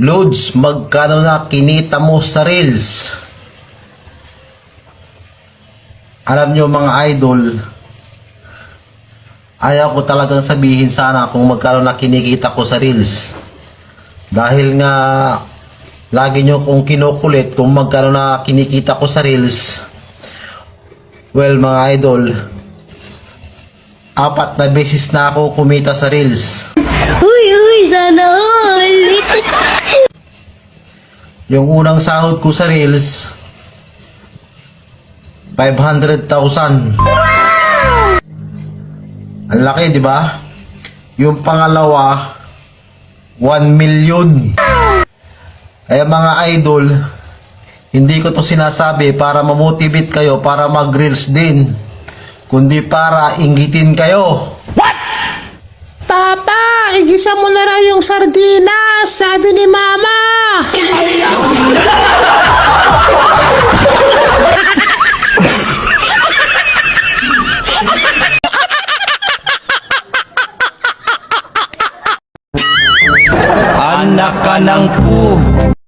Loads, magkano na kinita mo sa Reels? Alam nyo mga idol, ayaw ko talagang sabihin sana kung magkano na kinikita ko sa Reels. Dahil nga, lagi nyo kong kinukulit kung magkano na kinikita ko sa Reels. Well mga idol, 4 na beses na ako kumita sa Reels. Uy, sana all! Yung unang sahod ko sa Reels, 500,000. Ang laki, di ba? Yung pangalawa, 1 million. Kaya mga idol, hindi ko to sinasabi para mamotivate kayo para mag-reels din, kundi para inggitin kayo. Papa, igisa mo na lang yung sardinas, sabi ni Mama. Anak ka ng pu.